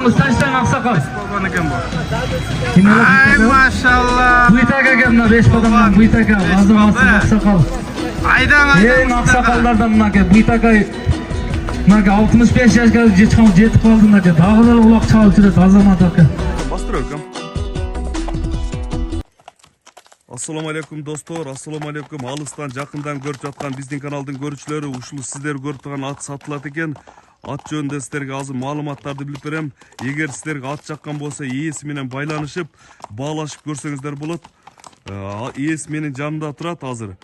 Ustanishdan Oqsoqol. Polvon ekan bu. Ay maşallah. Buytak aka mana 5 qadamdan Buytak aka, hozir Oqsoqol. Aydan Eng oqsoqollardan aka Buytak aka. Mana 65 yoshga yetib qoldi aka. Dag'da uloq chalchiradi azamat aka. Bastroykam. Assalamu alaykum dostlar, assalamu alaykum. Alыстан жакындан көрүп жаткан биздин каналдын көрүүчүлөрү, ушул сиздер көрүп турган ат сатылат экен. Ат жөнүндө сиздерге азыр маалыматтарды билип берем. Эгер сиздерге ат жаккан болсо, ээси менен байланышып, баалашып көрсөңүздөр болот. Ээси менин жанымда турат азыр.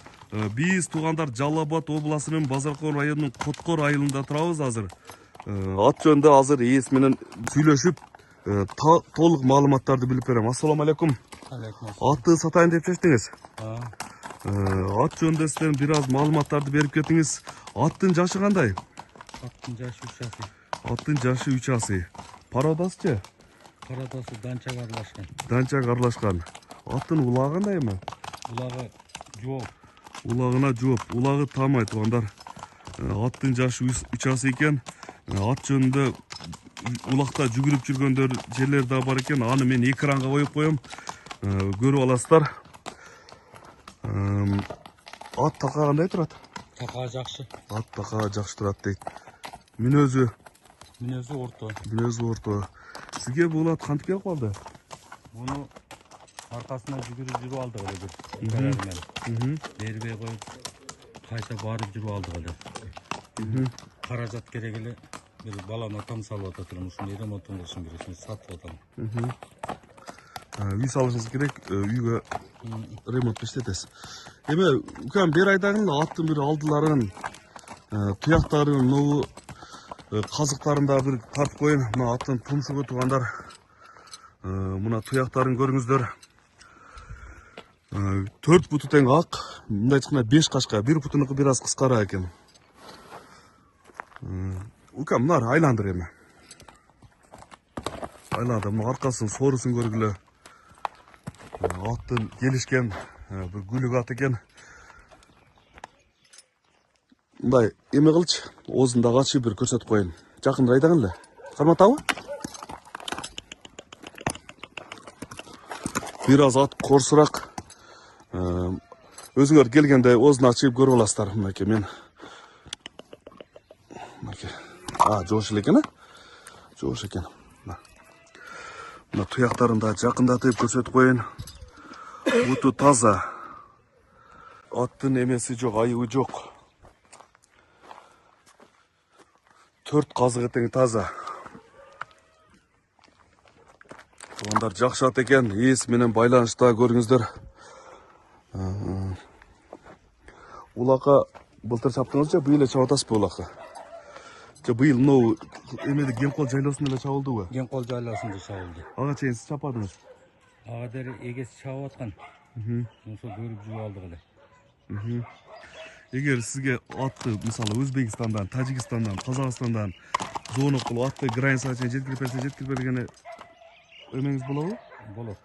Биз туугандар Жалал Абад областынын Базаркөл районунун Коткор айылында турабыз азыр. Ат жөнүндө азыр ээси менен сүйлөшүп, толук маалыматтарды билип берем. Ассаламу алейкум. Атты сатайын деп чечтиңиз. Ат жөнүндө сиздер бир аз маалыматтарды берип кетиңиз. Аттын жашы кандай? Аттын жашы 3 асы. Аттын жашы 3 асы. Парадасы? Парадасы данчага аралашкан. Данчага аралашкан. Аттын улагы кандай эми? Улагы жооп. Улагына жооп. Улагы таамай туугандар. Аттын жашы 3 асы экен. Ат жөнүндө улакта жүгүрүп жүргөндөр жерлер да бар экен. Аны мен экранга коюп коем. Көрүп аласыздар. Ат така кандай турат? Така жакшы. Ат така жакшы турат дейт. Мүнөзү орто. Мүнөзү орто. Сизге бул ат кантип келип калды? Муну аркасына жүрүп алдык эле. Бербей коюп кайта барып жүрүп алдык эле. Каражат керек эле. Бир баланы там салып атам, ушуну ремонтун кылышым керек, ушуну сатып атам. Үй салышыңыз керек, үйгө ремонт иштетесиз. Эми укам бер айдагы аттын бир алдыларын, туяктарын, нобу казыктарында бир тартып коюн. Мына аттын тумшугу туугандар. Мына туяктарын көрүңүздөр. 4 буту тең ак, мындай айтканда 5 кашка, бир бутунуку бир аз кыскара экен. Укам мына айландыр эми. Айландыр, мына аркасын, соорусун көргүлө. Аттын келишкен бир гүлүк ат экен. Мындай эме кылчы, оозундагы ачып бир көрсөтүп коеюн. Жакыныраак айдагын эле. Карматабы? Бир аз ат корсураак. Өзүңөр келгенде оозун ачып көрүп аласыздар. Мынакей мен. Мынакей. Жоош эле экен, жоош экен. Мына туяктарын да жакындатып көрсөтүп коеюн. Буту таза. Аттын эмеси жок, айыбы жок. 4 казыгы тең таза. Туугандар жакшы ат экен, ээси менен байланышта көрүңүздөр. Улакка былтыр чаптыңызбы, быйыл эле чабып атасызбы улакка? Быйыл мынау эмеде Кенкол жайлоосунда эле чабылдыбы? Кенкол жайлоосунда чабылды. Ага чейин сиз чаппадыңыз? Ага дери эгеси чабып аткан. Ошо көрүп жүрүп алдык эле. Эгер сизге атты мисалы Өзбекстандан, Тажикстандан, Казакстандан звонок кылып атты границага чейин жеткирип бергени эмеңиз болобу? Болот.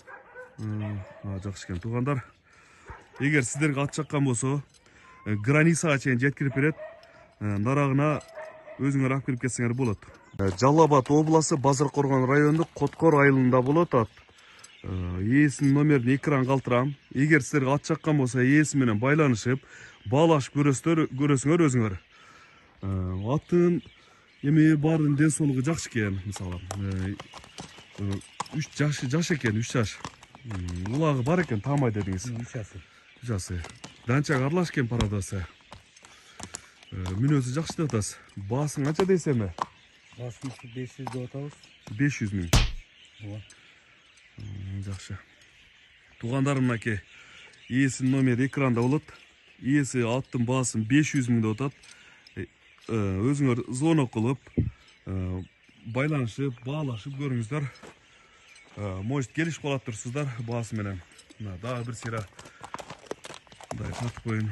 Жакшы экен туугандар. Эгер сиздерге ат жаккан болсо, границага чейин жеткирип берет. Нарагына өзүңөр алып кирип кетсеңер болот. Жалал Абад областы Базаркөл районунун Коткор айылында болот ат. Ээсинин номерин экранга калтырам. Эгер сиздерге ат жаккан болсо, ээси менен байланышып, баалашып көрөсүңөр өзүңөр. Аттын эми баардын ден соолугу жакшы экен, мисалы. 3 жаш экен, 3 жаш. Улагы бар экен, таамай дедиңиз. 3 асы. 3 асы. Данчага аралашкен парадасы. Мүнөзү жакшы деп атасыз. Баасын канча дейсизби? Баасын 500 деп атабыз. 500 миң. Ооба. Жакшы. Туугандарым, мынакей ээсинин номери экранда болот. Ээси аттын баасын 500 миң деп атат. Өзүңөр звонок кылып, байланышып, баалашып көрүңүздөр. Может келишип калат турсуздар баасы менен. Дагы бир сыйра мындай тартып коеюн.